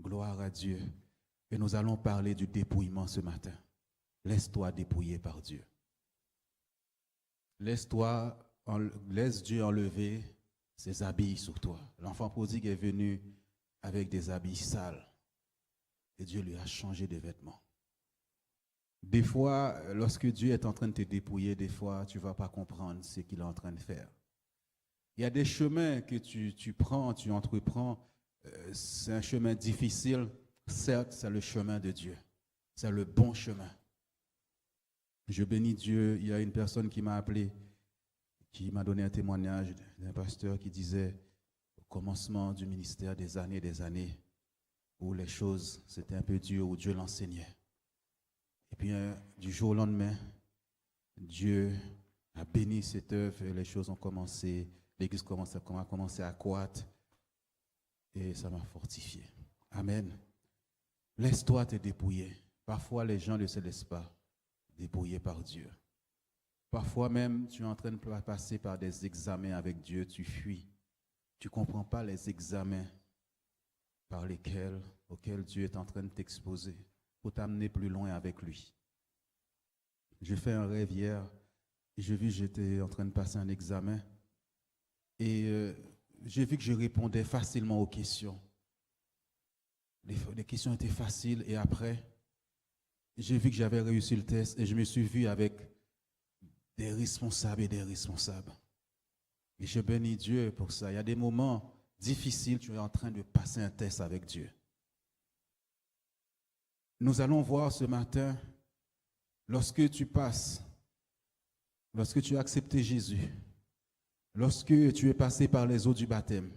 Gloire à Dieu. Et nous allons parler du dépouillement ce matin. Laisse-toi dépouiller par Dieu. Laisse Dieu enlever ses habits sur toi. L'enfant prodigue est venu avec des habits sales. Et Dieu lui a changé de vêtements. Des fois, lorsque Dieu est en train de te dépouiller, des fois, tu ne vas pas comprendre ce qu'il est en train de faire. Il y a des chemins que tu entreprends. C'est un chemin difficile. Certes, c'est le chemin de Dieu. C'est le bon chemin. Je bénis Dieu. Il y a une personne qui m'a appelé, qui m'a donné un témoignage d'un pasteur qui disait au commencement du ministère des années, où les choses, c'était un peu dur, où Dieu l'enseignait. Et puis, du jour au lendemain, Dieu a béni cette œuvre et les choses ont commencé, l'Église a commencé à croître et ça m'a fortifié. Amen. Laisse-toi te dépouiller. Parfois, les gens ne se laissent pas dépouiller par Dieu. Parfois même, tu es en train de passer par des examens avec Dieu, tu fuis. Tu ne comprends pas les examens auxquels Dieu est en train de t'exposer pour t'amener plus loin avec lui. J'ai fait un rêve hier et j'ai vu que j'étais en train de passer un examen et j'ai vu que je répondais facilement aux questions. Les questions étaient faciles et après, j'ai vu que j'avais réussi le test et je me suis vu avec des responsables et des responsables. Et je bénis Dieu pour ça. Il y a des moments difficiles, tu es en train de passer un test avec Dieu. Nous allons voir ce matin, lorsque tu as accepté Jésus, lorsque tu es passé par les eaux du baptême.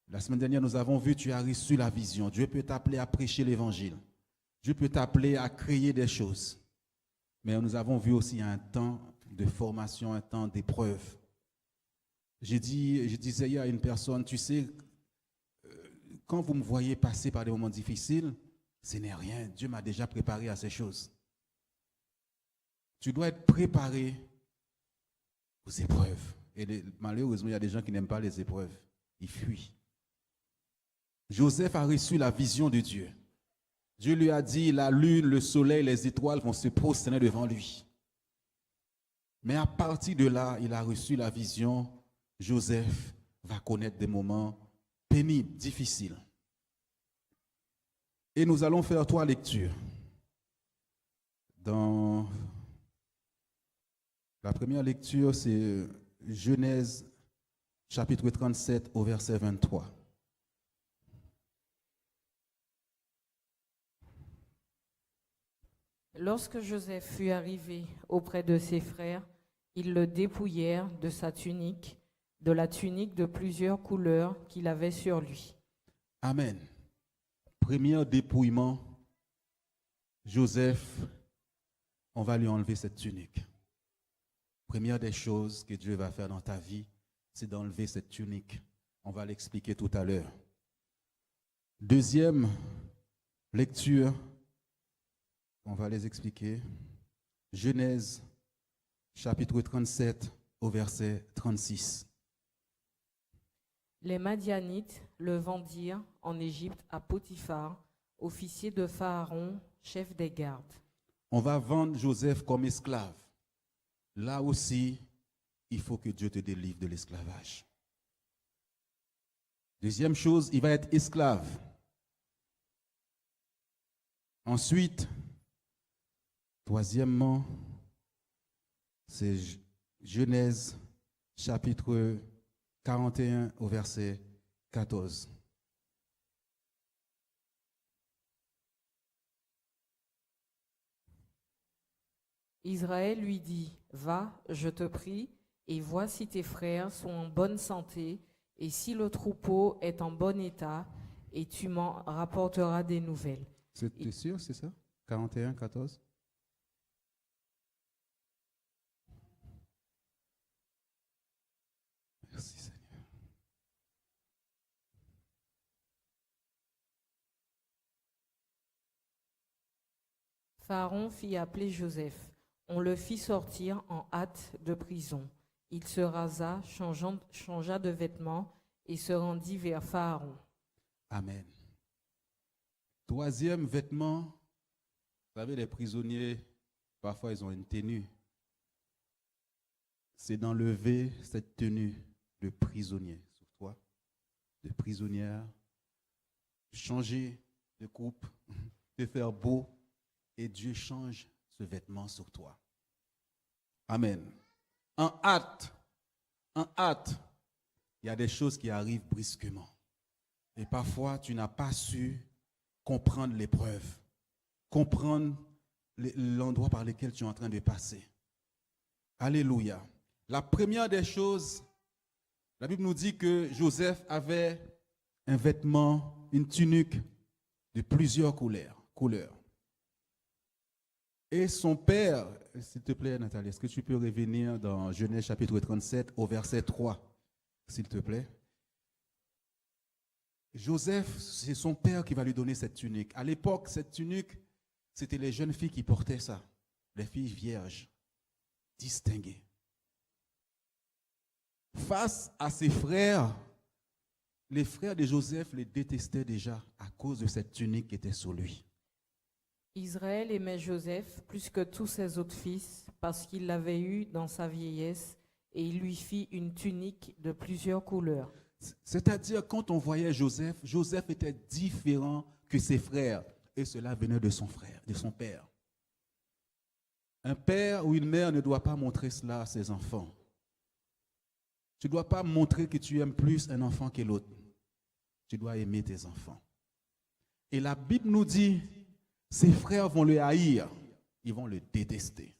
La semaine dernière, nous avons vu, tu as reçu la vision. Dieu peut t'appeler à prêcher l'évangile. Dieu peut t'appeler à créer des choses. Mais nous avons vu aussi un temps de formation, un temps d'épreuve. Je disais hier à une personne, tu sais, quand vous me voyez passer par des moments difficiles, ce n'est rien. Dieu m'a déjà préparé à ces choses. Tu dois être préparé aux épreuves. Et malheureusement, il y a des gens qui n'aiment pas les épreuves. Ils fuient. Joseph a reçu la vision de Dieu. Dieu lui a dit, la lune, le soleil, les étoiles vont se prosterner devant lui. Mais à partir de là, il a reçu la vision. Joseph va connaître des moments pénibles, difficiles. Et nous allons faire 3 lectures. Dans la première lecture, c'est Genèse chapitre 37 au verset 23. Lorsque Joseph fut arrivé auprès de ses frères, ils le dépouillèrent de sa tunique, de la tunique de plusieurs couleurs qu'il avait sur lui. Amen. Premier dépouillement, Joseph, on va lui enlever cette tunique. Première des choses que Dieu va faire dans ta vie, c'est d'enlever cette tunique. On va l'expliquer tout à l'heure. Deuxième lecture, on va les expliquer. Genèse, chapitre 37, au verset 36. Les Madianites le vendirent en Égypte à Potiphar, officier de Pharaon, chef des gardes. On va vendre Joseph comme esclave. Là aussi, il faut que Dieu te délivre de l'esclavage. Deuxième chose, il va être esclave. Ensuite, troisièmement, c'est Genèse chapitre 41 au verset 14. Israël lui dit, « Va, je te prie, et vois si tes frères sont en bonne santé, et si le troupeau est en bon état, et tu m'en rapporteras des nouvelles. » C'est sûr, c'est ça? 41, 14? Merci Seigneur. Pharaon fit appeler Joseph. On le fit sortir en hâte de prison. Il se rasa, changea de vêtements et se rendit vers Pharaon. Amen. Troisième vêtement, vous savez, les prisonniers, parfois ils ont une tenue. C'est d'enlever cette tenue de prisonnier sur toi, de prisonnière, changer de coupe, de faire beau, et Dieu change ce vêtement sur toi. Amen. En hâte, il y a des choses qui arrivent brusquement. Et parfois, tu n'as pas su comprendre l'épreuve, comprendre l'endroit par lequel tu es en train de passer. Alléluia. La première des choses, la Bible nous dit que Joseph avait un vêtement, une tunique de plusieurs couleurs. Et son père, s'il te plaît Nathalie, est-ce que tu peux revenir dans Genèse chapitre 37 au verset 3, s'il te plaît? Joseph, c'est son père qui va lui donner cette tunique. À l'époque, cette tunique, c'était les jeunes filles qui portaient ça, les filles vierges, distinguées. Face à ses frères, les frères de Joseph les détestaient déjà à cause de cette tunique qui était sur lui. Israël aimait Joseph plus que tous ses autres fils parce qu'il l'avait eu dans sa vieillesse et il lui fit une tunique de plusieurs couleurs. C'est-à-dire, quand on voyait Joseph, Joseph était différent que ses frères. Et cela venait de son frère, de son père. Un père ou une mère ne doit pas montrer cela à ses enfants. Tu ne dois pas montrer que tu aimes plus un enfant que l'autre. Tu dois aimer tes enfants. Et la Bible nous dit, ses frères vont le haïr, ils vont le détester.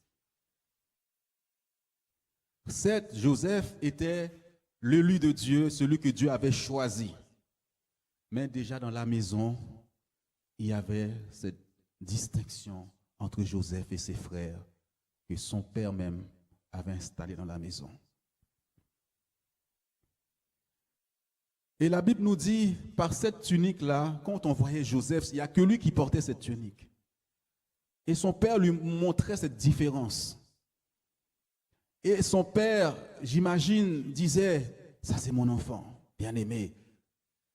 Certes, Joseph était l'élu de Dieu, celui que Dieu avait choisi. Mais déjà dans la maison, il y avait cette distinction entre Joseph et ses frères que son père même avait installé dans la maison. Et la Bible nous dit, par cette tunique-là, quand on voyait Joseph, il n'y a que lui qui portait cette tunique. Et son père lui montrait cette différence. Et son père, j'imagine, disait, ça c'est mon enfant, bien aimé.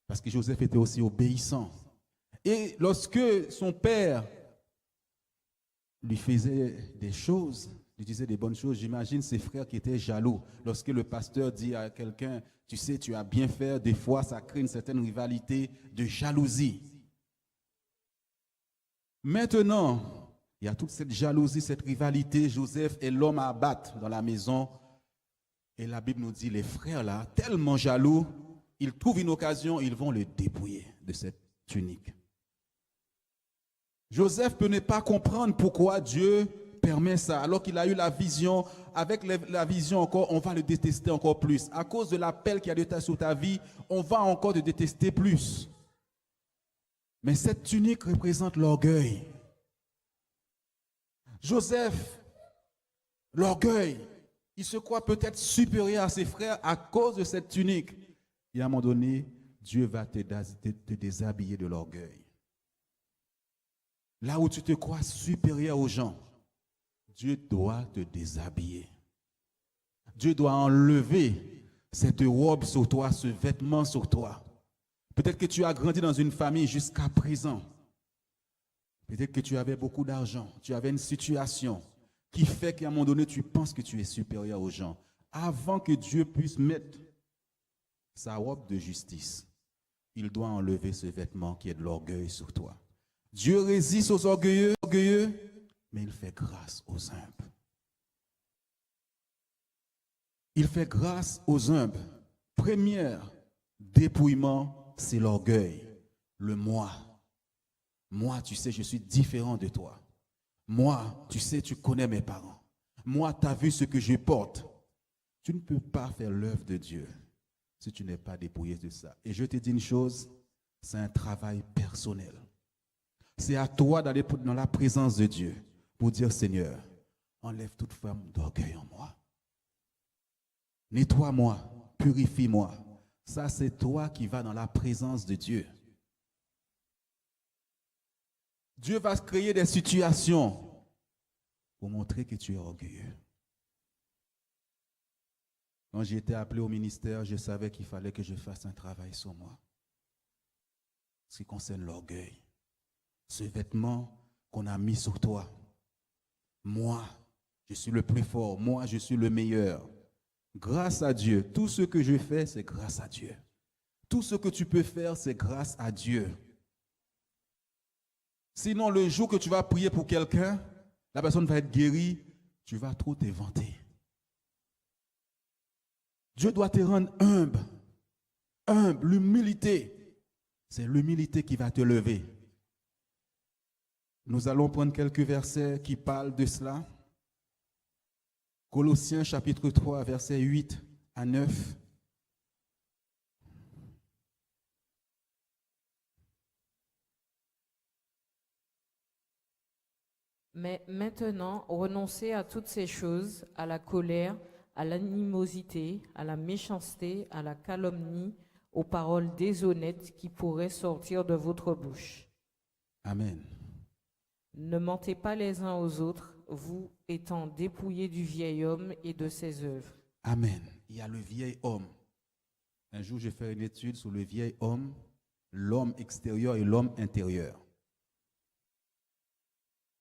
Parce que Joseph était aussi obéissant. Et lorsque son père lui faisait des choses, lui disait des bonnes choses, j'imagine ses frères qui étaient jaloux. Lorsque le pasteur dit à quelqu'un, tu sais, tu as bien fait, des fois ça crée une certaine rivalité de jalousie. Maintenant, il y a toute cette jalousie, cette rivalité. Joseph est l'homme à abattre dans la maison. Et la Bible nous dit, les frères là, tellement jaloux, ils trouvent une occasion, ils vont le dépouiller de cette tunique. Joseph peut ne pas comprendre pourquoi Dieu permet ça, alors qu'il a eu la vision. Avec la vision encore, on va le détester encore plus. À cause de l'appel qu'il y a sur ta vie, on va encore te détester plus. Mais cette tunique représente l'orgueil. Joseph, l'orgueil, il se croit peut-être supérieur à ses frères à cause de cette tunique. Et à un moment donné, Dieu va te déshabiller de l'orgueil. Là où tu te crois supérieur aux gens, Dieu doit te déshabiller. Dieu doit enlever cette robe sur toi, ce vêtement sur toi. Peut-être que tu as grandi dans une famille jusqu'à présent. Peut-être que tu avais beaucoup d'argent, tu avais une situation qui fait qu'à un moment donné, tu penses que tu es supérieur aux gens. Avant que Dieu puisse mettre sa robe de justice, il doit enlever ce vêtement qui est de l'orgueil sur toi. Dieu résiste aux orgueilleux, mais il fait grâce aux humbles. Il fait grâce aux humbles. Premier dépouillement, c'est l'orgueil, le moi. Moi, tu sais, je suis différent de toi. Moi, tu sais, tu connais mes parents. Moi, tu as vu ce que je porte. Tu ne peux pas faire l'œuvre de Dieu si tu n'es pas dépouillé de ça. Et je te dis une chose, c'est un travail personnel. C'est à toi d'aller dans la présence de Dieu pour dire, Seigneur, enlève toute forme d'orgueil en moi. Nettoie-moi, purifie-moi. Ça, c'est toi qui vas dans la présence de Dieu. Dieu va créer des situations pour montrer que tu es orgueilleux. Quand j'ai été appelé au ministère, je savais qu'il fallait que je fasse un travail sur moi. Ce qui concerne l'orgueil. ce vêtement qu'on a mis sur toi. Moi, je suis le plus fort. Moi, je suis le meilleur. Grâce à Dieu. Tout ce que je fais, c'est grâce à Dieu. Tout ce que tu peux faire, c'est grâce à Dieu. Sinon, le jour que tu vas prier pour quelqu'un, la personne va être guérie, tu vas trop te vanter. Dieu doit te rendre humble. Humble, l'humilité. C'est l'humilité qui va te lever. Nous allons prendre quelques versets qui parlent de cela. Colossiens chapitre 3, versets 8 à 9. Mais maintenant, renoncez à toutes ces choses, à la colère, à l'animosité, à la méchanceté, à la calomnie, aux paroles déshonnêtes qui pourraient sortir de votre bouche. Amen. Ne mentez pas les uns aux autres, vous étant dépouillés du vieil homme et de ses œuvres. Amen. Il y a le vieil homme. Un jour, j'ai fait une étude sur le vieil homme, l'homme extérieur et l'homme intérieur.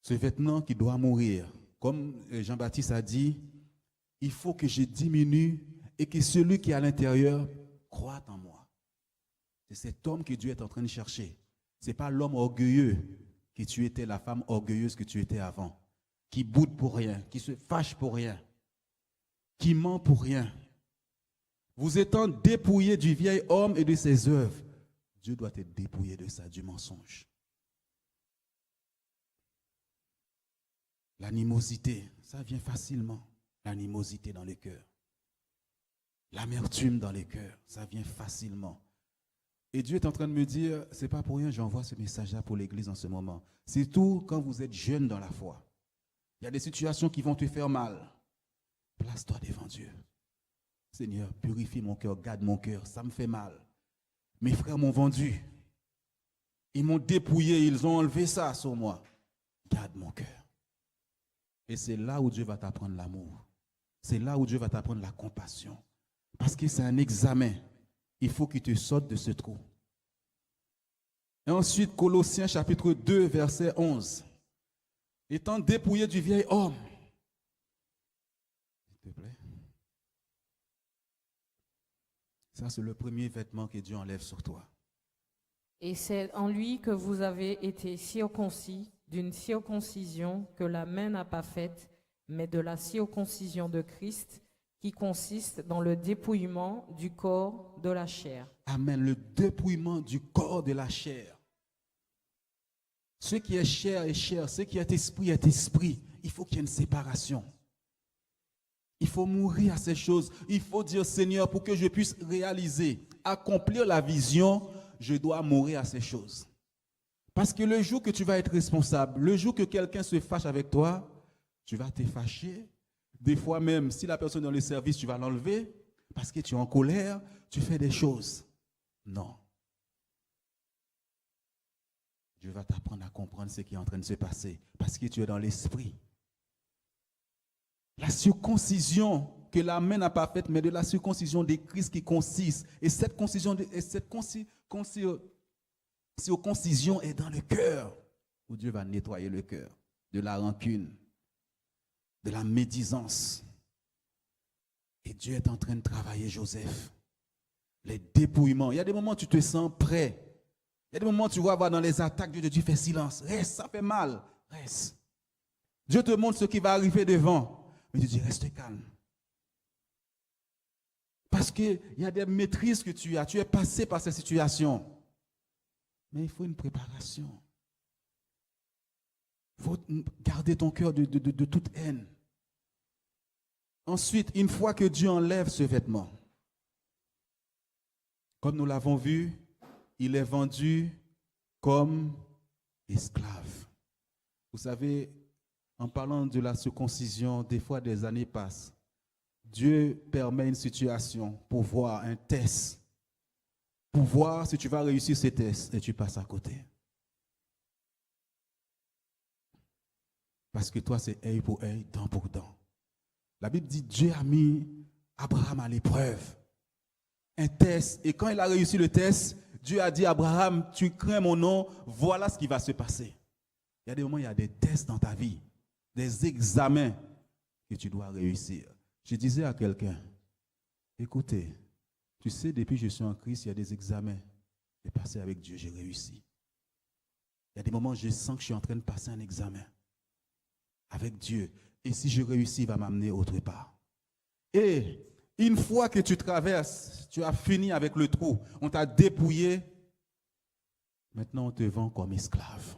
Ce vêtement qui doit mourir, comme Jean-Baptiste a dit, il faut que je diminue et que celui qui est à l'intérieur croit en moi. C'est cet homme que Dieu est en train de chercher. Ce n'est pas l'homme orgueilleux que tu étais, la femme orgueilleuse que tu étais avant, qui boude pour rien, qui se fâche pour rien, qui ment pour rien. Vous étant dépouillé du vieil homme et de ses œuvres, Dieu doit te dépouiller de ça, du mensonge. L'animosité, ça vient facilement. L'animosité dans le cœur. L'amertume dans le cœur, ça vient facilement. Et Dieu est en train de me dire, c'est pas pour rien, j'envoie ce message-là pour l'Église en ce moment. Surtout quand vous êtes jeune dans la foi. Il y a des situations qui vont te faire mal. Place-toi devant Dieu. Seigneur, purifie mon cœur, garde mon cœur, ça me fait mal. Mes frères m'ont vendu. Ils m'ont dépouillé, ils ont enlevé ça sur moi. Garde mon cœur. Et c'est là où Dieu va t'apprendre l'amour. C'est là où Dieu va t'apprendre la compassion. Parce que c'est un examen. Il faut qu'il te sorte de ce trou. Et ensuite, Colossiens chapitre 2, verset 11. Étant dépouillé du vieil homme. S'il te plaît. Ça, c'est le premier vêtement que Dieu enlève sur toi. Et c'est en lui que vous avez été circoncis d'une circoncision que la main n'a pas faite, mais de la circoncision de Christ, qui consiste dans le dépouillement du corps de la chair. Amen, le dépouillement du corps de la chair. Ce qui est chair est chair, ce qui est esprit est esprit. Il faut qu'il y ait une séparation. Il faut mourir à ces choses. Il faut dire, Seigneur, pour que je puisse réaliser, accomplir la vision, je dois mourir à ces choses. Parce que le jour que tu vas être responsable, le jour que quelqu'un se fâche avec toi, tu vas te fâcher. Des fois même, si la personne est dans le service, tu vas l'enlever parce que tu es en colère, tu fais des choses. Non. Dieu va t'apprendre à comprendre ce qui est en train de se passer parce que tu es dans l'esprit. La circoncision que la main n'a pas faite, mais de la circoncision de Christ qui consiste. Et cette circoncision est dans le cœur, où Dieu va nettoyer le cœur de la rancune, de la médisance. Et Dieu est en train de travailler Joseph. Les dépouillements. Il y a des moments où tu te sens prêt. Il y a des moments où tu vois dans les attaques de Dieu, tu fais silence. Reste, ça fait mal. Reste. Dieu te montre ce qui va arriver devant. Mais tu dis, reste calme. Parce qu'il y a des maîtrises que tu as. Tu es passé par ces situations. Mais il faut une préparation. Il faut garder ton cœur de toute haine. Ensuite, une fois que Dieu enlève ce vêtement, comme nous l'avons vu, il est vendu comme esclave. Vous savez, en parlant de la circoncision, des fois des années passent. Dieu permet une situation pour voir un test, pour voir si tu vas réussir ce test et tu passes à côté. Parce que toi, c'est œil pour œil, dent pour dent. La Bible dit Dieu a mis Abraham à l'épreuve. Un test. Et quand il a réussi le test, Dieu a dit à Abraham, tu crains mon nom, voilà ce qui va se passer. Il y a des moments, il y a des tests dans ta vie, des examens que tu dois réussir. Je disais à quelqu'un, écoutez, tu sais, depuis que je suis en Christ, il y a des examens. J'ai passé avec Dieu, j'ai réussi. Il y a des moments où je sens que je suis en train de passer un examen avec Dieu. Et si je réussis, il va m'amener autre part. Et une fois que tu traverses, tu as fini avec le trou, on t'a dépouillé, maintenant on te vend comme esclave.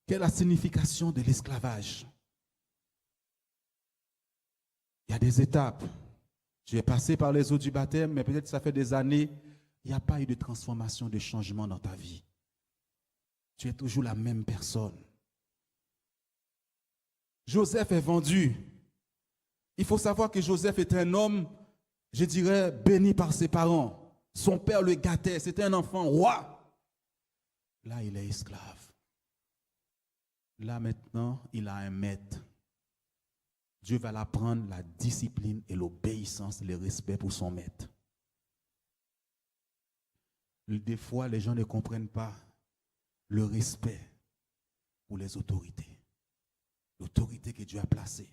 Quelle est la signification de l'esclavage? Il y a des étapes. Tu es passé par les eaux du baptême, mais peut-être que ça fait des années, il n'y a pas eu de transformation, de changement dans ta vie. Tu es toujours la même personne. Joseph est vendu. Il faut savoir que Joseph était un homme, je dirais, béni par ses parents. Son père le gâtait, c'était un enfant roi. Là, il est esclave. Là, maintenant, il a un maître. Dieu va l'apprendre la discipline et l'obéissance, le respect pour son maître. Des fois, les gens ne comprennent pas le respect pour les autorités. L'autorité que Dieu a placée.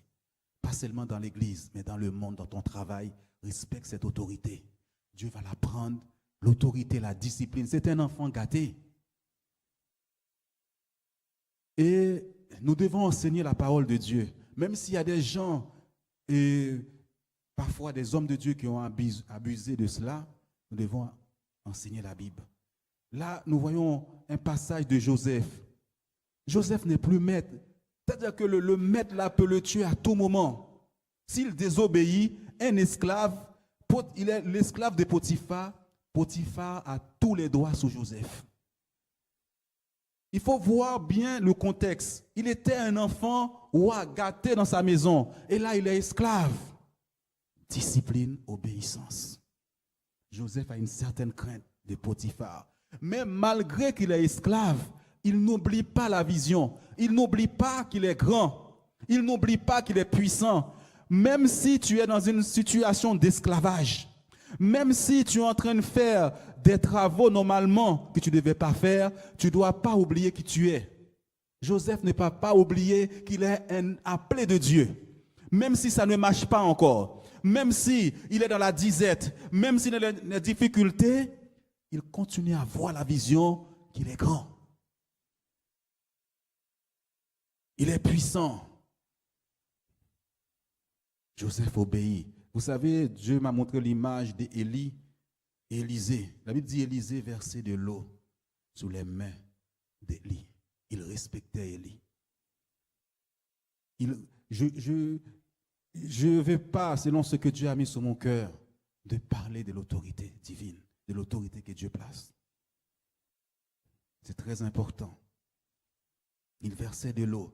Pas seulement dans l'église, mais dans le monde, dans ton travail. Respecte cette autorité. Dieu va l'apprendre, l'autorité, la discipline. C'est un enfant gâté. Et nous devons enseigner la parole de Dieu. Même s'il y a des gens, et parfois des hommes de Dieu qui ont abusé de cela, nous devons enseigner la Bible. Là, nous voyons un passage de Joseph. Joseph n'est plus maître. C'est-à-dire que le maître là peut le tuer à tout moment. S'il désobéit, un esclave, il est l'esclave de Potiphar. Potiphar a tous les droits sur Joseph. Il faut voir bien le contexte. Il était un enfant roi, gâté dans sa maison. Et là, il est esclave. Discipline, obéissance. Joseph a une certaine crainte de Potiphar. Mais malgré qu'il est esclave, il n'oublie pas la vision. Il n'oublie pas qu'il est grand. Il n'oublie pas qu'il est puissant. Même si tu es dans une situation d'esclavage, même si tu es en train de faire des travaux normalement que tu ne devais pas faire, tu ne dois pas oublier qui tu es. Joseph ne peut pas oublier qu'il est un appelé de Dieu. Même si ça ne marche pas encore, même s'il est dans la disette, même s'il est dans les difficultés, il continue à voir la vision qu'il est grand. Il est puissant. Joseph obéit. Vous savez, Dieu m'a montré l'image d'Élie et Élisée. La Bible dit Élisée versait de l'eau sous les mains d'Élie. Il respectait Élie. Je ne vais pas, selon ce que Dieu a mis sur mon cœur, de parler de l'autorité divine, de l'autorité que Dieu place. C'est très important. Il versait de l'eau.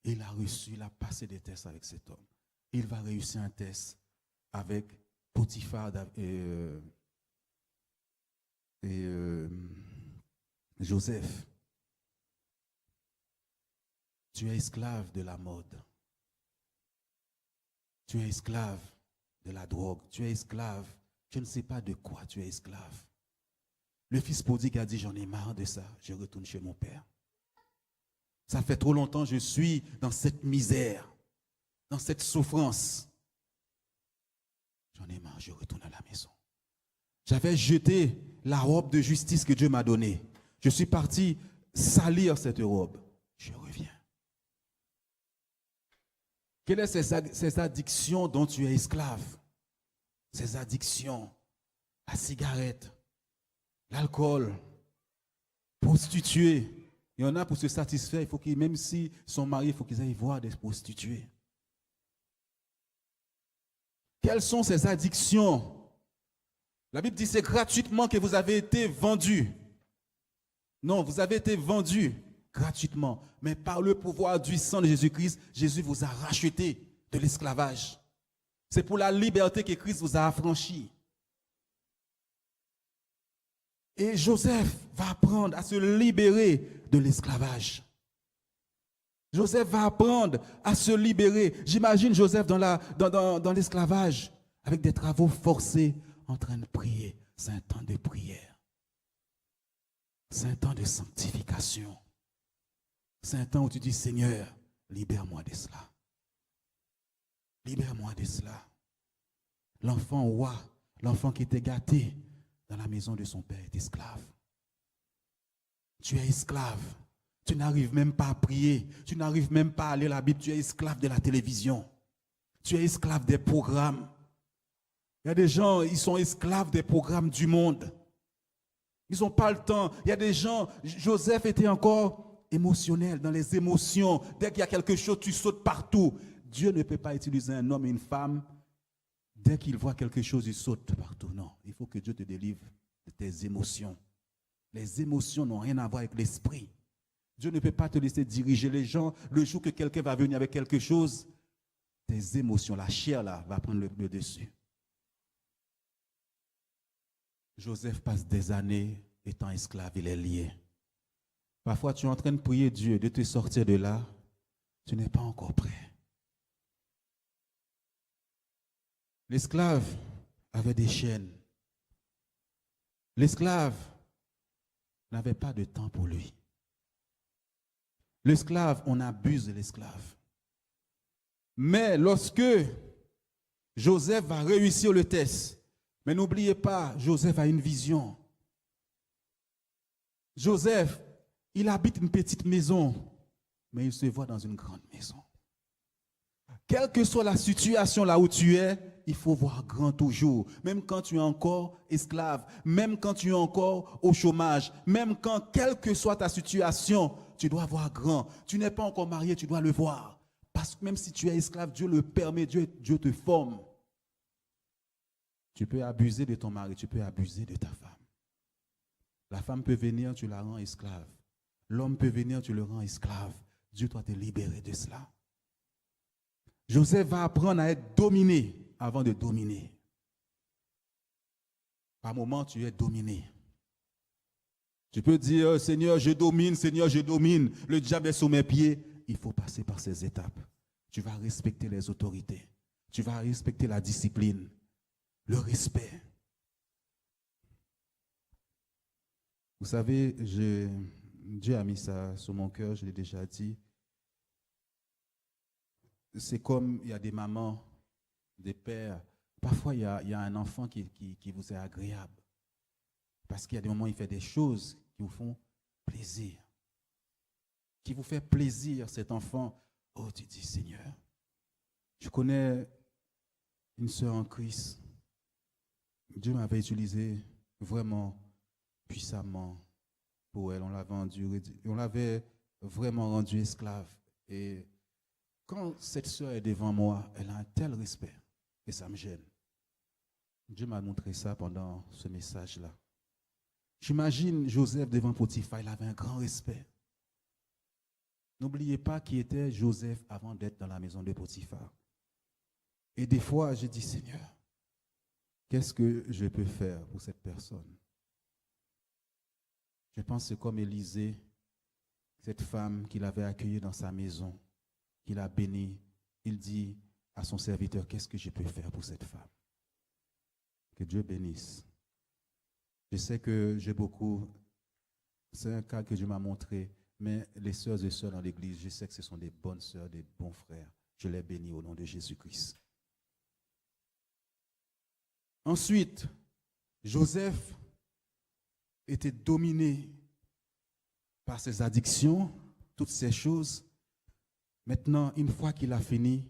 Il a reçu, il a passé des tests avec cet homme. Il va réussir un test avec Potiphar et Joseph. Tu es esclave de la mode. Tu es esclave de la drogue. Tu es esclave. Je ne sais pas de quoi tu es esclave. Le fils prodigue a dit, j'en ai marre de ça. Je retourne chez mon père. Ça fait trop longtemps que je suis dans cette misère, dans cette souffrance. J'en ai marre, je retourne à la maison. J'avais jeté la robe de justice que Dieu m'a donnée. Je suis parti salir cette robe. Je reviens. Quelles sont ces addictions dont tu es esclave? Ces addictions, la cigarette, l'alcool, prostituée. Il y en a pour se satisfaire, il faut qu'ils, même si sont mariés, il faut qu'ils aillent voir des prostituées. Quelles sont ces addictions? La Bible dit c'est gratuitement que vous avez été vendus. Non, vous avez été vendus gratuitement. Mais par le pouvoir du sang de Jésus-Christ, Jésus vous a racheté de l'esclavage. C'est pour la liberté que Christ vous a affranchi. Et Joseph va apprendre à se libérer de l'esclavage. Joseph va apprendre à se libérer. J'imagine Joseph dans l'esclavage, avec des travaux forcés, en train de prier. C'est un temps de prière. C'est un temps de sanctification. C'est un temps où tu dis, Seigneur, libère-moi de cela. Libère-moi de cela. L'enfant roi, l'enfant qui était gâté dans la maison de son père est esclave. Tu es esclave. Tu n'arrives même pas à prier. Tu n'arrives même pas à lire la Bible. Tu es esclave de la télévision. Tu es esclave des programmes. Il y a des gens, ils sont esclaves des programmes du monde. Ils n'ont pas le temps. Il y a des gens, Joseph était encore émotionnel, dans les émotions. Dès qu'il y a quelque chose, tu sautes partout. Dieu ne peut pas utiliser un homme et une femme. Dès qu'il voit quelque chose, il saute partout. Non, il faut que Dieu te délivre de tes émotions. Les émotions n'ont rien à voir avec l'esprit. Dieu ne peut pas te laisser diriger les gens. Le jour que quelqu'un va venir avec quelque chose, tes émotions, la chair là, va prendre le dessus. Joseph passe des années étant esclave, il est lié. Parfois, tu es en train de prier Dieu de te sortir de là, tu n'es pas encore prêt. L'esclave avait des chaînes. L'esclave n'avait pas de temps pour lui. L'esclave, on abuse de l'esclave. Mais lorsque Joseph va réussir le test, mais n'oubliez pas, Joseph a une vision. Joseph, il habite une petite maison, mais il se voit dans une grande maison. Quelle que soit la situation là où tu es, il faut voir grand toujours. Même quand tu es encore esclave, même quand tu es encore au chômage, même quand, quelle que soit ta situation, tu dois voir grand. Tu n'es pas encore marié, tu dois le voir. Parce que même si tu es esclave, Dieu le permet, Dieu te forme. Tu peux abuser de ton mari, tu peux abuser de ta femme. La femme peut venir, tu la rends esclave. L'homme peut venir, tu le rends esclave. Dieu doit te libérer de cela. Joseph va apprendre à être dominé avant de dominer. Par moment, tu es dominé. Tu peux dire, Seigneur, je domine, Seigneur, je domine. Le diable est sous mes pieds. Il faut passer par ces étapes. Tu vas respecter les autorités. Tu vas respecter la discipline. Le respect. Vous savez, Dieu a mis ça sur mon cœur, je l'ai déjà dit. C'est comme il y a des mamans, des pères. Parfois, il y a un enfant qui vous est agréable. Parce qu'il y a des moments où il fait des choses qui vous font plaisir. Qui vous fait plaisir, cet enfant. Oh, tu dis, Seigneur. Je connais une sœur en Christ. Dieu m'avait utilisé vraiment puissamment pour elle. On l'avait vraiment rendue esclave. Et quand cette sœur est devant moi, elle a un tel respect et ça me gêne. Dieu m'a montré ça pendant ce message-là. J'imagine Joseph devant Potiphar, il avait un grand respect. N'oubliez pas qui était Joseph avant d'être dans la maison de Potiphar. Et des fois, je dis, Seigneur, qu'est-ce que je peux faire pour cette personne? Je pense que c'est comme Élisée, cette femme qu'il avait accueillie dans sa maison, qu'il a bénie. Il dit à son serviteur, qu'est-ce que je peux faire pour cette femme? Que Dieu bénisse. Je sais que j'ai beaucoup, c'est un cas que Dieu m'a montré, mais les sœurs et sœurs dans l'église, je sais que ce sont des bonnes sœurs, des bons frères. Je les bénis au nom de Jésus-Christ. Ensuite, Joseph était dominé par ses addictions, toutes ces choses. Maintenant, une fois qu'il a fini,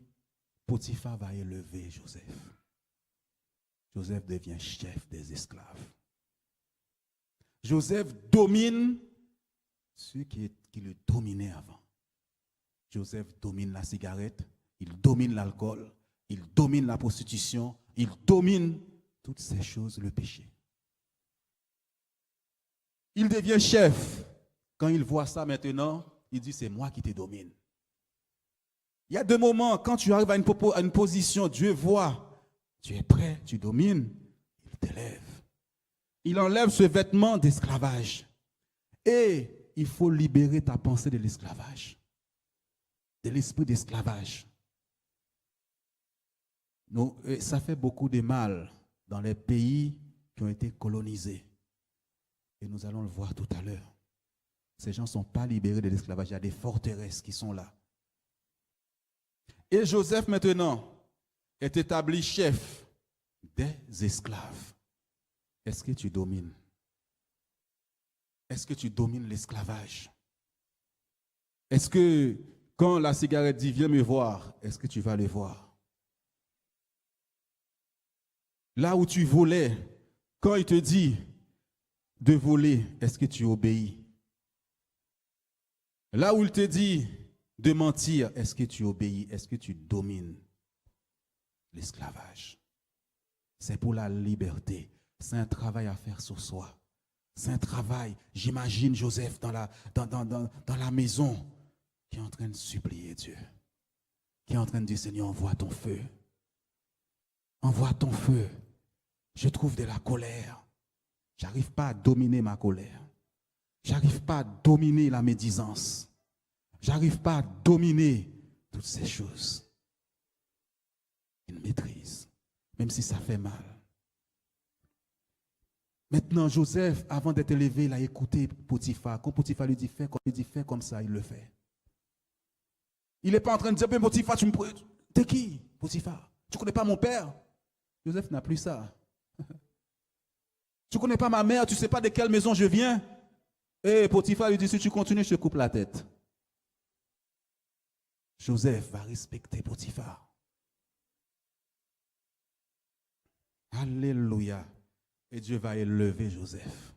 Potiphar va élever Joseph. Joseph devient chef des esclaves. Joseph domine ceux qui le dominaient avant. Joseph domine la cigarette, il domine l'alcool, il domine la prostitution, il domine toutes ces choses, le péché. Il devient chef. Quand il voit ça maintenant, il dit, c'est moi qui te domine. Il y a deux moments, quand tu arrives à une position, Dieu voit, tu es prêt, tu domines, il t'élève. Il enlève ce vêtement d'esclavage. Et il faut libérer ta pensée de l'esclavage, de l'esprit d'esclavage. Ça fait beaucoup de mal dans les pays qui ont été colonisés. Et nous allons le voir tout à l'heure. Ces gens ne sont pas libérés de l'esclavage. Il y a des forteresses qui sont là. Et Joseph, maintenant, est établi chef des esclaves. Est-ce que tu domines? Est-ce que tu domines l'esclavage? Est-ce que quand la cigarette dit viens me voir, est-ce que tu vas le voir? Là où tu volais, quand il te dit de voler, est-ce que tu obéis? Là où il te dit de mentir, est-ce que tu obéis? Est-ce que tu domines l'esclavage? C'est pour la liberté. C'est un travail à faire sur soi. C'est un travail. J'imagine Joseph dans la maison qui est en train de supplier Dieu. Qui est en train de dire, Seigneur, envoie ton feu. Envoie ton feu. Je trouve de la colère. Je n'arrive pas à dominer ma colère. Je n'arrive pas à dominer la médisance. Je n'arrive pas à dominer toutes ces choses. Il maîtrise, même si ça fait mal. Maintenant, Joseph, avant d'être élevé, il a écouté Potiphar. Quand Potiphar lui dit fais comme ça, il le fait. Il n'est pas en train de dire, mais Potiphar, t'es qui, Potiphar? Tu ne connais pas mon père? Joseph n'a plus ça. Tu ne connais pas ma mère, tu ne sais pas de quelle maison je viens? Et Potiphar lui dit, si tu continues, je te coupe la tête. Joseph va respecter Potiphar. Alléluia. Et Dieu va élever Joseph.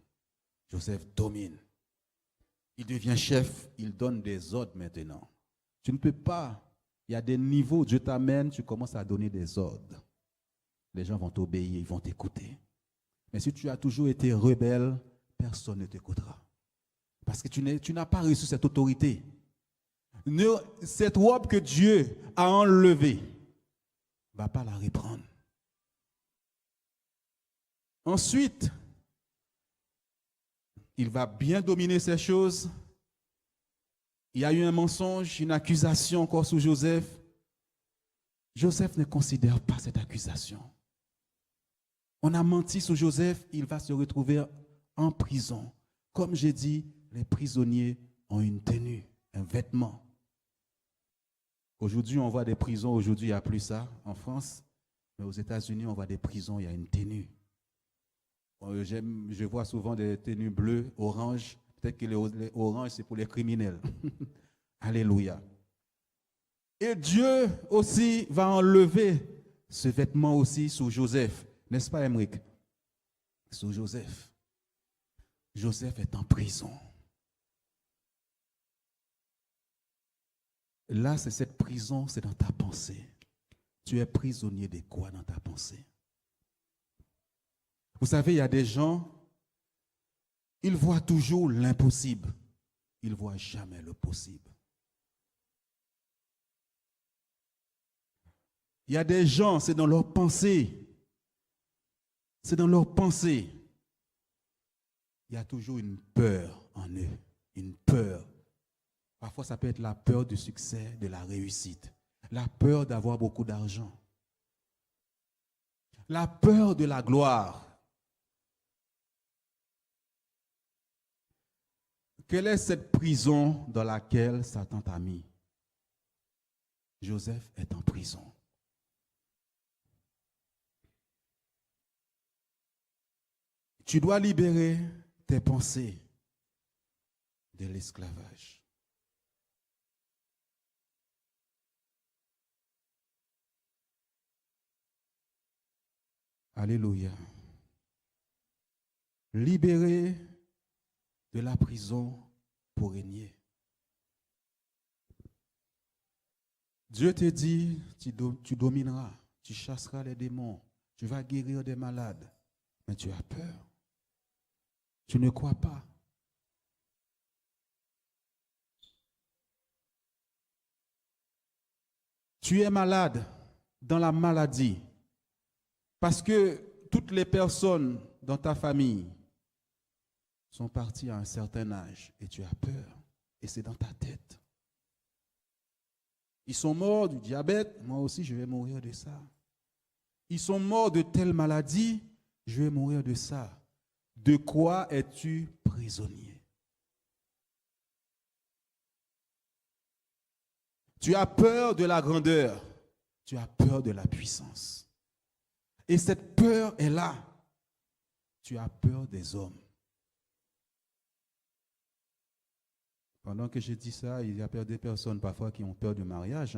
Joseph domine. Il devient chef, il donne des ordres maintenant. Tu ne peux pas, il y a des niveaux, Dieu t'amène, tu commences à donner des ordres. Les gens vont t'obéir, ils vont t'écouter. Mais si tu as toujours été rebelle, personne ne t'écoutera. Parce que tu n'as pas reçu cette autorité. Cette robe que Dieu a enlevée, ne va pas la reprendre. Ensuite, il va bien dominer ces choses. Il y a eu un mensonge, une accusation encore sur Joseph. Joseph ne considère pas cette accusation. On a menti sur Joseph, il va se retrouver en prison. Comme j'ai dit, les prisonniers ont une tenue, un vêtement. Aujourd'hui, on voit des prisons, aujourd'hui, il n'y a plus ça en France. Mais aux États-Unis, on voit des prisons, il y a une tenue. Je vois souvent des tenues bleues, oranges. Peut-être que les oranges, c'est pour les criminels. Alléluia. Et Dieu aussi va enlever ce vêtement aussi sur Joseph. N'est-ce pas, Emric? Sur Joseph. Joseph est en prison. Là, c'est cette prison, c'est dans ta pensée. Tu es prisonnier de quoi dans ta pensée? Vous savez, il y a des gens, ils voient toujours l'impossible. Ils ne voient jamais le possible. Il y a des gens, c'est dans leur pensée. C'est dans leur pensée. Il y a toujours une peur en eux. Une peur. Parfois, ça peut être la peur du succès, de la réussite. La peur d'avoir beaucoup d'argent. La peur de la gloire. Quelle est cette prison dans laquelle Satan t'a mis? Joseph est en prison. Tu dois libérer tes pensées de l'esclavage. Alléluia. Libérer de la prison pour régner. Dieu te dit, tu domineras, tu chasseras les démons, tu vas guérir des malades, mais tu as peur. Tu ne crois pas. Tu es malade dans la maladie parce que toutes les personnes dans ta famille sont parties à un certain âge et tu as peur et c'est dans ta tête. Ils sont morts du diabète, moi aussi je vais mourir de ça. Ils sont morts de telle maladie, je vais mourir de ça. De quoi es-tu prisonnier? Tu as peur de la grandeur, tu as peur de la puissance. Et cette peur est là. Tu as peur des hommes. Pendant que je dis ça, il y a des personnes parfois qui ont peur du mariage.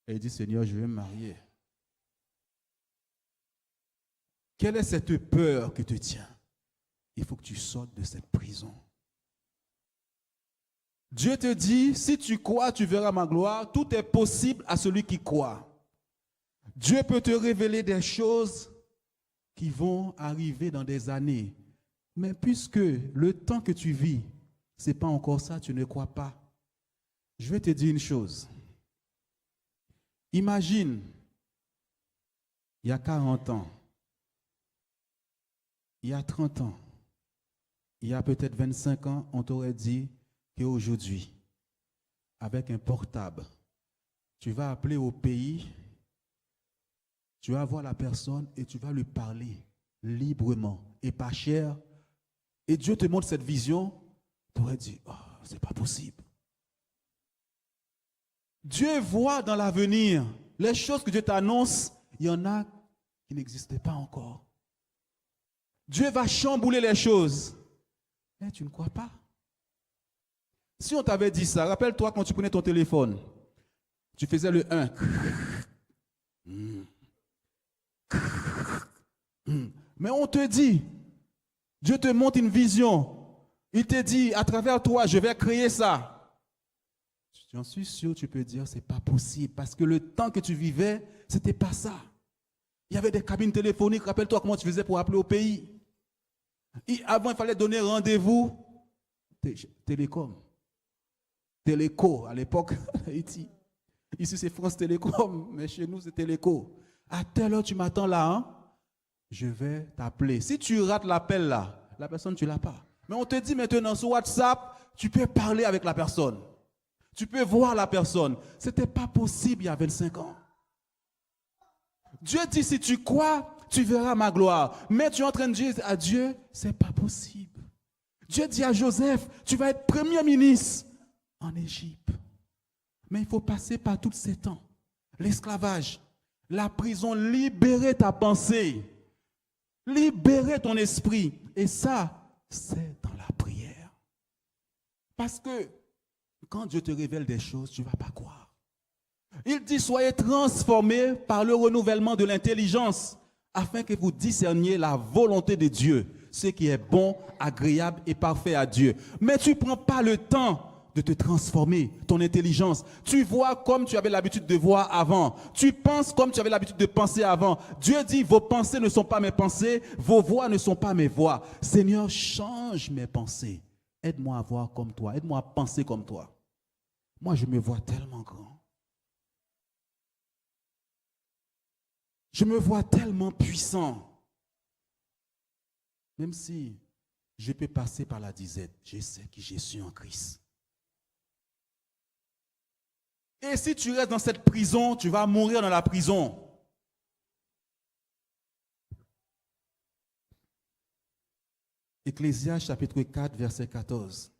Et ils disent, Seigneur, je vais me marier. Quelle est cette peur qui te tient? Il faut que tu sortes de cette prison. Dieu te dit, si tu crois, tu verras ma gloire. Tout est possible à celui qui croit. Dieu peut te révéler des choses qui vont arriver dans des années. Mais puisque le temps que tu vis, ce n'est pas encore ça, tu ne crois pas. Je vais te dire une chose. Imagine, il y a 40 ans, il y a 30 ans, il y a peut-être 25 ans, on t'aurait dit qu'aujourd'hui, avec un portable, tu vas appeler au pays, tu vas voir la personne et tu vas lui parler librement et pas cher. Et Dieu te montre cette vision, tu aurais dit, oh, c'est pas possible. Dieu voit dans l'avenir les choses que Dieu t'annonce, il y en a qui n'existaient pas encore. Dieu va chambouler les choses. Mais tu ne crois pas. Si on t'avait dit ça, rappelle-toi quand tu prenais ton téléphone, tu faisais le 1. Mais on te dit, Dieu te montre une vision. Il te dit, à travers toi, je vais créer ça. J'en suis sûr, tu peux dire, c'est pas possible. Parce que le temps que tu vivais, c'était pas ça. Il y avait des cabines téléphoniques. Rappelle-toi comment tu faisais pour appeler au pays. Et avant, il fallait donner rendez-vous. Télécom. Téléco, à l'époque, Haïti. Ici, c'est France Télécom, mais chez nous, c'est Téléco. À telle heure, tu m'attends là, hein? Je vais t'appeler. Si tu rates l'appel là, la personne, tu ne l'as pas. Mais on te dit maintenant sur WhatsApp, tu peux parler avec la personne. Tu peux voir la personne. Ce n'était pas possible il y a 25 ans. Dieu dit, si tu crois, tu verras ma gloire. Mais tu es en train de dire à Dieu, ce n'est pas possible. Dieu dit à Joseph, tu vas être premier ministre en Égypte. Mais il faut passer par tous ces temps. L'esclavage, la prison, libérer ta pensée, libérer ton esprit. Et ça, c'est dans la prière. Parce que quand Dieu te révèle des choses, tu ne vas pas croire. Il dit, soyez transformés par le renouvellement de l'intelligence, afin que vous discerniez la volonté de Dieu, ce qui est bon, agréable et parfait à Dieu. Mais tu ne prends pas le temps de te transformer, ton intelligence. Tu vois comme tu avais l'habitude de voir avant. Tu penses comme tu avais l'habitude de penser avant. Dieu dit, vos pensées ne sont pas mes pensées, vos voix ne sont pas mes voix. Seigneur, change mes pensées. Aide-moi à voir comme toi, aide-moi à penser comme toi. Moi, je me vois tellement grand. Je me vois tellement puissant. Même si je peux passer par la disette, je sais qui je suis en Christ. Et si tu restes dans cette prison, tu vas mourir dans la prison. Ecclésiaste chapitre 4, verset 14.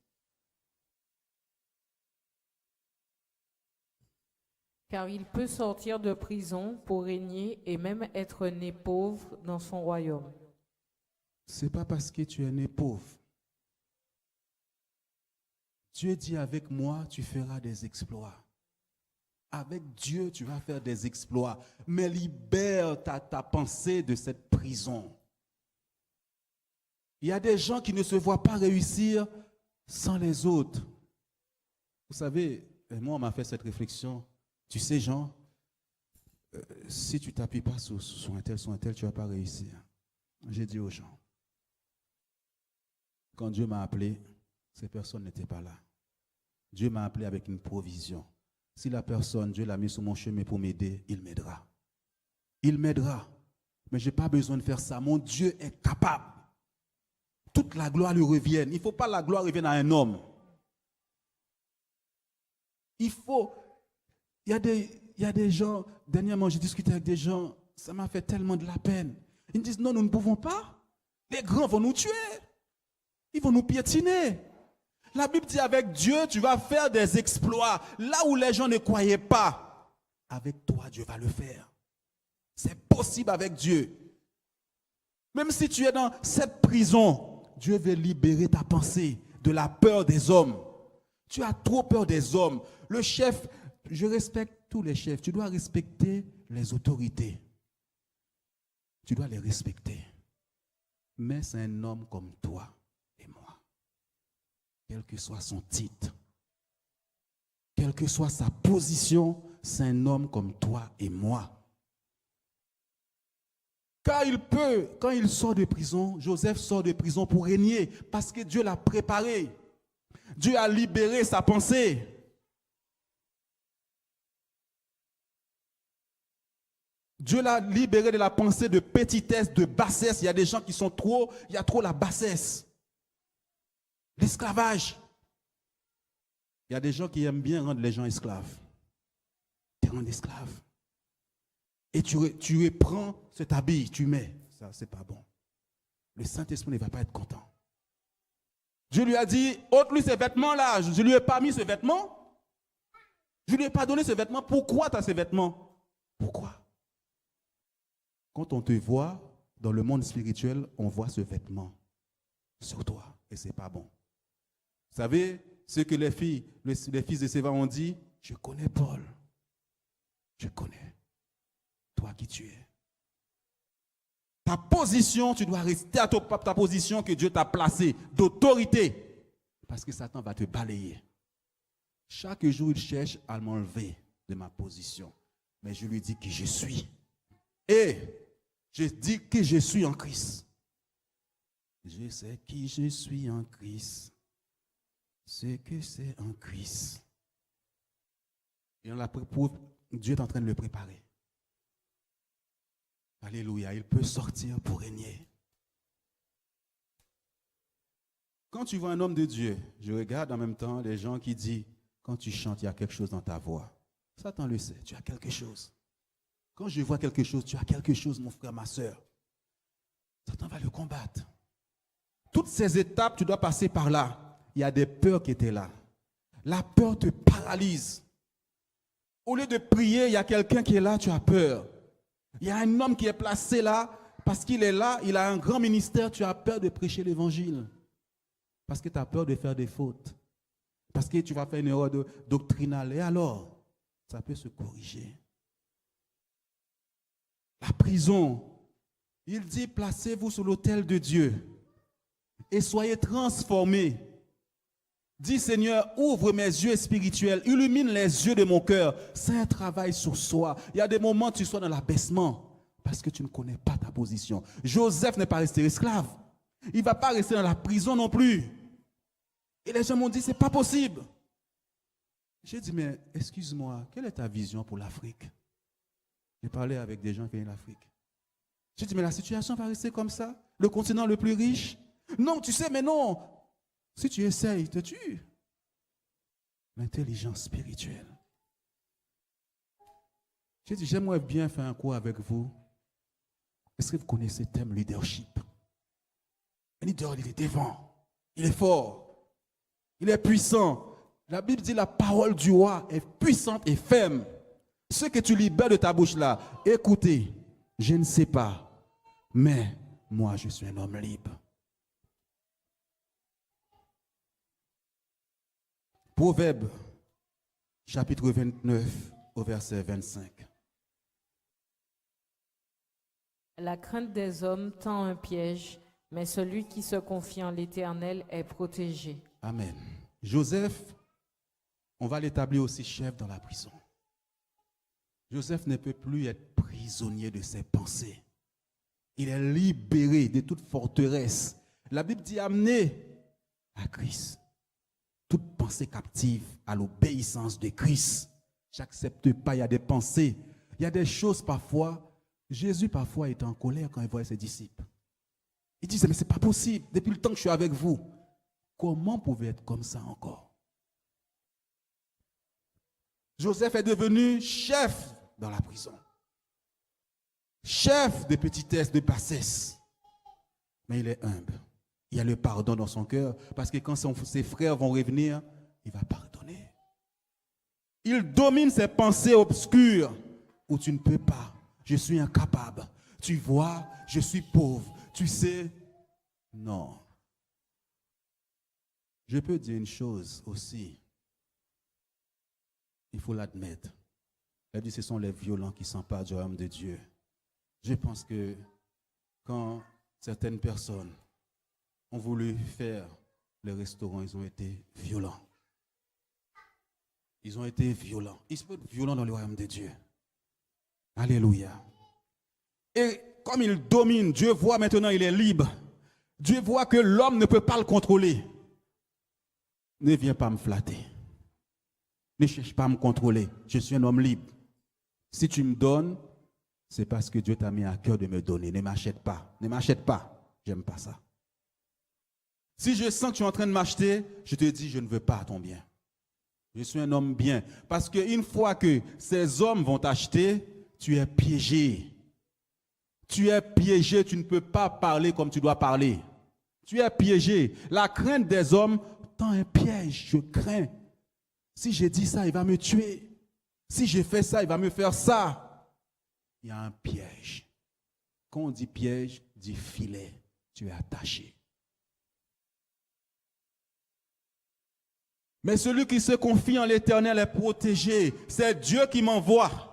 Car il peut sortir de prison pour régner et même être né pauvre dans son royaume. Ce n'est pas parce que tu es né pauvre. Dieu dit, avec moi, tu feras des exploits. Avec Dieu, tu vas faire des exploits. Mais libère ta pensée de cette prison. Il y a des gens qui ne se voient pas réussir sans les autres. Vous savez, moi, on m'a fait cette réflexion. Tu sais, Jean, si tu ne t'appuies pas sur un tel, tu ne vas pas réussir. J'ai dit aux gens, quand Dieu m'a appelé, ces personnes n'étaient pas là. Dieu m'a appelé avec une provision. Si la personne, Dieu l'a mis sur mon chemin pour m'aider, il m'aidera. Il m'aidera. Mais je n'ai pas besoin de faire ça. Mon Dieu est capable. Toute la gloire lui revienne. Il ne faut pas que la gloire revienne à un homme. Il y a des gens, dernièrement j'ai discuté avec des gens, ça m'a fait tellement de la peine. Ils me disent non, nous ne pouvons pas. Les grands vont nous tuer. Ils vont nous piétiner. La Bible dit avec Dieu, tu vas faire des exploits. Là où les gens ne croyaient pas, avec toi, Dieu va le faire. C'est possible avec Dieu. Même si tu es dans cette prison, Dieu veut libérer ta pensée de la peur des hommes. Tu as trop peur des hommes. Le chef, je respecte tous les chefs. Tu dois respecter les autorités. Tu dois les respecter. Mais c'est un homme comme toi et moi. Quel que soit son titre, quelle que soit sa position, c'est un homme comme toi et moi. Car il peut, quand il sort de prison, Joseph sort de prison pour régner, parce que Dieu l'a préparé. Dieu a libéré sa pensée. Dieu l'a libéré de la pensée de petitesse, de bassesse. Il y a des gens qui sont trop, il y a trop la bassesse. L'esclavage. Il y a des gens qui aiment bien rendre les gens esclaves. Te rendre esclave. Et tu reprends cet habit, tu mets. Ça, c'est pas bon. Le Saint-Esprit ne va pas être content. Dieu lui a dit, ôte-lui ces vêtements-là. Je ne lui ai pas mis ce vêtement. Je ne lui ai pas donné ce vêtement. Pourquoi tu as ces vêtements? Pourquoi? Quand on te voit dans le monde spirituel, on voit ce vêtement sur toi. Et ce n'est pas bon. Vous savez, ce que les fils de Séva ont dit, je connais Paul. Je connais. Toi qui tu es. Ta position, tu dois rester à ta position que Dieu t'a placée d'autorité. Parce que Satan va te balayer. Chaque jour, il cherche à m'enlever de ma position. Mais je lui dis qui je suis. Et je dis que je suis en Christ. Je sais qui je suis en Christ. Ce que c'est en Christ. Et Dieu est en train de le préparer. Alléluia, il peut sortir pour régner. Quand tu vois un homme de Dieu, je regarde en même temps les gens qui disent, quand tu chantes, il y a quelque chose dans ta voix. Satan le sait, tu as quelque chose. Quand je vois quelque chose, tu as quelque chose, mon frère, ma soeur. Satan va le combattre. Toutes ces étapes, tu dois passer par là. Il y a des peurs qui étaient là. La peur te paralyse. Au lieu de prier, il y a quelqu'un qui est là, tu as peur. Il y a un homme qui est placé là, parce qu'il est là, il a un grand ministère, tu as peur de prêcher l'évangile. Parce que tu as peur de faire des fautes. Parce que tu vas faire une erreur doctrinale. Et alors, ça peut se corriger. La prison, il dit, placez-vous sur l'autel de Dieu et soyez transformés. Dis Seigneur, ouvre mes yeux spirituels, illumine les yeux de mon cœur. C'est un travail sur soi. Il y a des moments où tu sois dans l'abaissement parce que tu ne connais pas ta position. Joseph n'est pas resté esclave. Il ne va pas rester dans la prison non plus. Et les gens m'ont dit, c'est pas possible. J'ai dit, mais excuse-moi, quelle est ta vision pour l'Afrique? J'ai parlé avec des gens qui viennent d'Afrique. J'ai dit, mais la situation va rester comme ça? Le continent le plus riche? Non, tu sais, mais non. Si tu essayes, te tue. L'intelligence spirituelle. J'ai dit, j'aimerais bien faire un cours avec vous. Est-ce que vous connaissez le thème leadership? Un leader, il est devant. Il est fort. Il est puissant. La Bible dit la parole du roi est puissante et ferme. Ce que tu libères de ta bouche là, écoutez, je ne sais pas, mais moi je suis un homme libre. Proverbe, chapitre 29, au verset 25. La crainte des hommes tend un piège, mais celui qui se confie en l'Éternel est protégé. Amen. Joseph, on va l'établir aussi chef dans la prison. Joseph ne peut plus être prisonnier de ses pensées. Il est libéré de toute forteresse. La Bible dit amener à Christ. Toute pensée captive à l'obéissance de Christ. J'accepte pas, il y a des pensées, il y a des choses parfois. Jésus parfois était en colère quand il voyait ses disciples. Il disait, mais c'est pas possible, depuis le temps que je suis avec vous. Comment pouvait être comme ça encore? Joseph est devenu chef dans la prison. Chef de petitesse, de bassesse. mais il est humble. Il y a le pardon dans son cœur, parce que quand ses frères vont revenir, il va pardonner. Il domine ses pensées obscures où tu ne peux pas. Je suis incapable. Tu vois, je suis pauvre. Tu sais, non. Je peux dire une chose aussi. Il faut l'admettre. Elle dit, ce sont les violents qui s'emparent du royaume de Dieu. Je pense que quand certaines personnes ont voulu faire les restaurants, ils ont été violents. Ils ont été violents. Ils sont violents dans le royaume de Dieu. Alléluia. Et comme il domine, Dieu voit maintenant, il est libre. Dieu voit que l'homme ne peut pas le contrôler. Ne viens pas me flatter. Ne cherche pas à me contrôler. Je suis un homme libre. Si tu me donnes, c'est parce que Dieu t'a mis à cœur de me donner. Ne m'achète pas. Ne m'achète pas. J'aime pas ça. Si je sens que tu es en train de m'acheter, je te dis, je ne veux pas ton bien. Je suis un homme bien. Parce qu'une fois que ces hommes vont t'acheter, tu es piégé. Tu es piégé, tu ne peux pas parler comme tu dois parler. Tu es piégé. La crainte des hommes tend un piège. Je crains. Si j'ai dit ça, il va me tuer. Si j'ai fait ça, il va me faire ça. Il y a un piège. Quand on dit piège, dit filet. Tu es attaché. Mais celui qui se confie en l'Éternel est protégé. C'est Dieu qui m'envoie.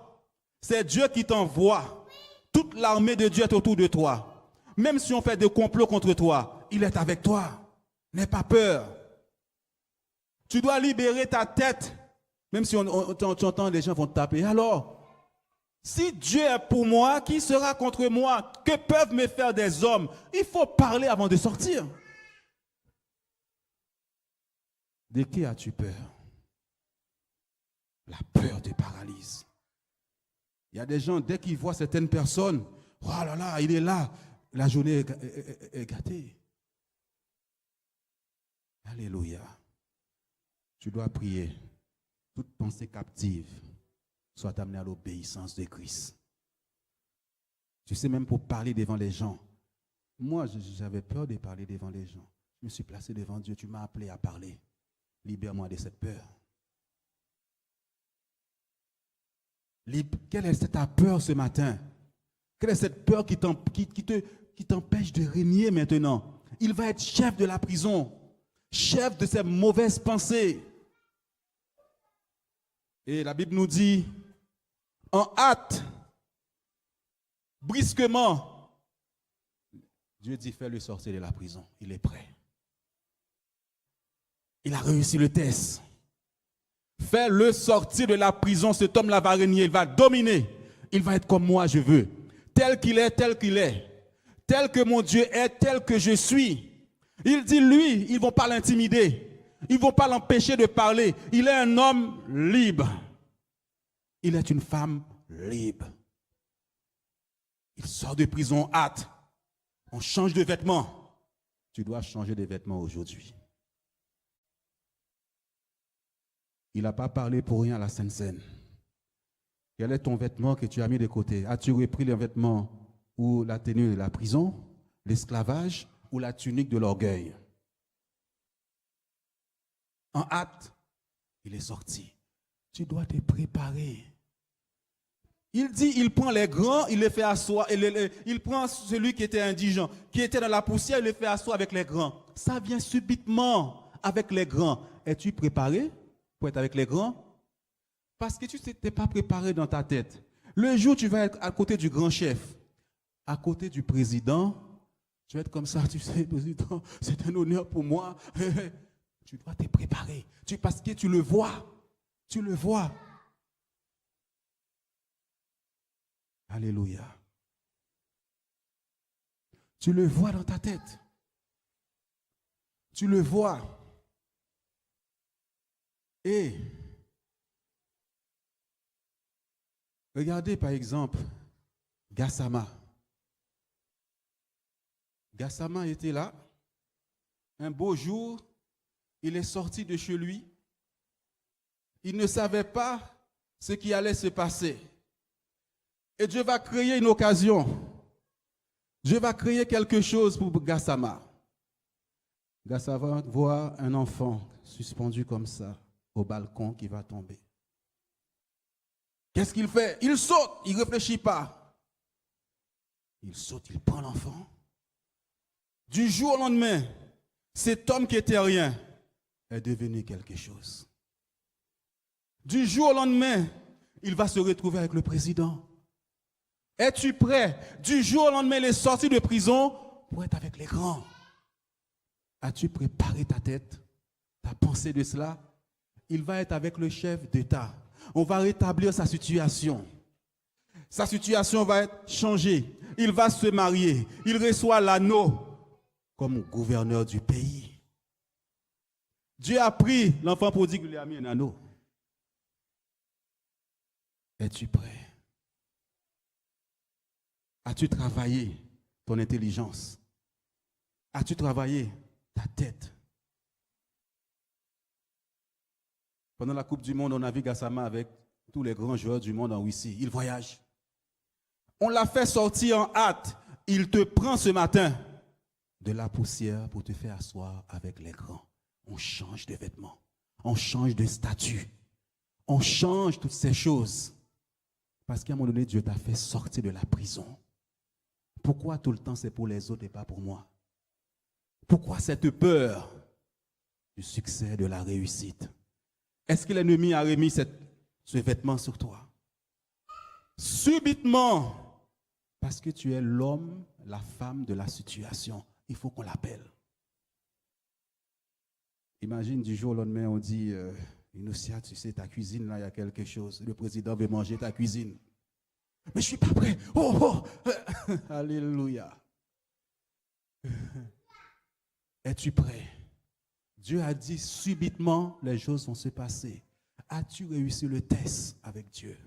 C'est Dieu qui t'envoie. Toute l'armée de Dieu est autour de toi. Même si on fait des complots contre toi, il est avec toi. N'aie pas peur. Tu dois libérer ta tête. Même si tu entends, les gens vont te taper. Alors, si Dieu est pour moi, qui sera contre moi? Que peuvent me faire des hommes? Il faut parler avant de sortir. De qui as-tu peur? La peur te paralyse. Il y a des gens, dès qu'ils voient certaines personnes, oh là là, il est là, la journée est gâtée. Alléluia. Tu dois prier. Toute pensée captive soit amenée à l'obéissance de Christ. Tu sais, même pour parler devant les gens, moi, j'avais peur de parler devant les gens. Je me suis placé devant Dieu, tu m'as appelé à parler. Libère-moi de cette peur. Quelle est ta peur ce matin? Quelle est cette peur qui t'empêche de régner maintenant? Il va être chef de la prison, chef de ses mauvaises pensées. Et la Bible nous dit, en hâte, brusquement, Dieu dit, fais-le sortir de la prison. Il est prêt. Il a réussi le test. Fais-le sortir de la prison. Cet homme-là va régner. Il va dominer. Il va être comme moi, je veux. Tel qu'il est, tel qu'il est. Tel que mon Dieu est, tel que je suis. Il dit, lui, ils ne vont pas l'intimider. Ils ne vont pas l'empêcher de parler. Il est un homme libre. Il est une femme libre. Il sort de prison hâte. On change de vêtements. Tu dois changer de vêtements aujourd'hui. Il n'a pas parlé pour rien à la Sainte Seine. Quel est ton vêtement que tu as mis de côté? As-tu repris les vêtements ou la tenue de la prison, l'esclavage ou la tunique de l'orgueil? En hâte, il est sorti. Tu dois te préparer. Il dit, il prend les grands, il les fait asseoir. Il prend celui qui était indigent, qui était dans la poussière, il le fait asseoir avec les grands. Ça vient subitement avec les grands. Es-tu préparé pour être avec les grands? Parce que tu ne t'es pas préparé dans ta tête. Le jour où tu vas être à côté du grand chef, à côté du président, tu vas être comme ça, tu sais, président, c'est un honneur pour moi. Tu dois te préparer. Parce que tu le vois. Tu le vois. Alléluia. Tu le vois dans ta tête. Tu le vois. Et regardez par exemple Gassama. Gassama était là. Un beau jour, il est sorti de chez lui. Il ne savait pas ce qui allait se passer. Et Dieu va créer une occasion. Dieu va créer quelque chose pour Gassama. Gassama voit un enfant suspendu comme ça au balcon qui va tomber. Qu'est-ce qu'il fait? Il saute, il ne réfléchit pas. Il saute, il prend l'enfant. Du jour au lendemain, cet homme qui était rien est devenu quelque chose. Du jour au lendemain, il va se retrouver avec le président. Es-tu prêt? Du jour au lendemain, il est sorti de prison pour être avec les grands. As-tu préparé ta tête, ta pensée de cela? Il va être avec le chef d'État. On va rétablir sa situation. Sa situation va être changée. Il va se marier. Il reçoit l'anneau comme gouverneur du pays. Dieu a pris l'enfant prodigue, il lui a mis un anneau. Es-tu prêt? As-tu travaillé ton intelligence? As-tu travaillé ta tête? Pendant la Coupe du Monde, on a vu Gassama avec tous les grands joueurs du monde en Russie. Il voyage. On l'a fait sortir en hâte. Il te prend ce matin de la poussière pour te faire asseoir avec les grands. On change de vêtements. On change de statut. On change toutes ces choses. Parce qu'à un moment donné, Dieu t'a fait sortir de la prison. Pourquoi tout le temps c'est pour les autres et pas pour moi? Pourquoi cette peur du succès, de la réussite? Est-ce que l'ennemi a remis ce vêtement sur toi? Subitement, parce que tu es l'homme, la femme de la situation, il faut qu'on l'appelle. Imagine du jour au lendemain, on dit, Inosia, tu sais, ta cuisine, là, il y a quelque chose. Le président veut manger ta cuisine. Mais je ne suis pas prêt. Oh, oh. Alléluia. Es-tu prêt? Dieu a dit subitement, les choses vont se passer. As-tu réussi le test avec Dieu?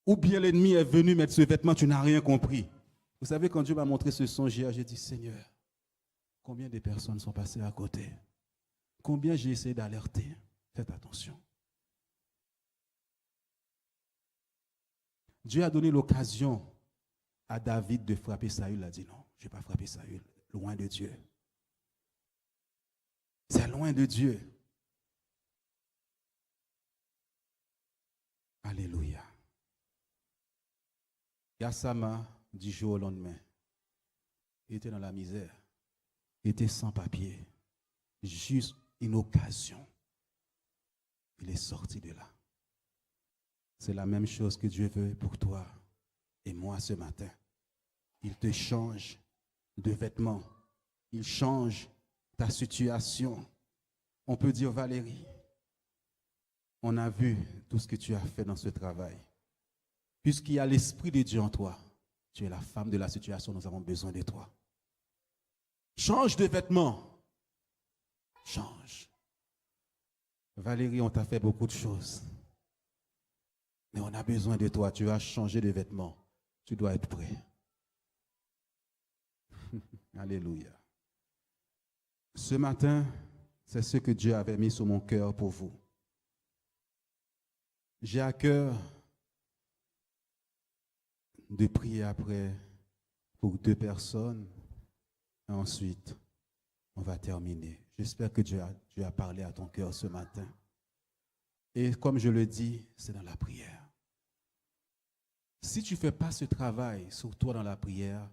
Ou bien l'ennemi est venu mettre ce vêtement, tu n'as rien compris. Vous savez, quand Dieu m'a montré ce songe hier, j'ai dit, Seigneur, combien de personnes sont passées à côté? Combien j'ai essayé d'alerter? Faites attention. Dieu a donné l'occasion à David de frapper Saül. Il a dit non, je ne vais pas frapper Saül. Loin de Dieu. C'est loin de Dieu. Alléluia. Gassama, du jour au lendemain, il était dans la misère. Il était sans papier. Juste une occasion. Il est sorti de là. C'est la même chose que Dieu veut pour toi et moi ce matin. Il te change de vêtements. Il change ta situation. On peut dire, Valérie, on a vu tout ce que tu as fait dans ce travail. Puisqu'il y a l'Esprit de Dieu en toi, tu es la femme de la situation, nous avons besoin de toi. Change de vêtements. Change. Valérie, on t'a fait beaucoup de choses. Mais on a besoin de toi. Tu vas changer de vêtements. Tu dois être prêt. Alléluia. Ce matin, c'est ce que Dieu avait mis sur mon cœur pour vous. J'ai à cœur de prier après pour 2 personnes. Et ensuite, on va terminer. J'espère que Dieu a parlé à ton cœur ce matin. Et comme je le dis, c'est dans la prière. Si tu ne fais pas ce travail sur toi dans la prière,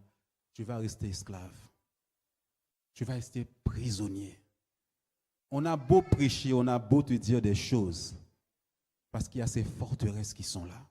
tu vas rester esclave. Tu vas rester prisonnier. On a beau prêcher, on a beau te dire des choses, parce qu'il y a ces forteresses qui sont là.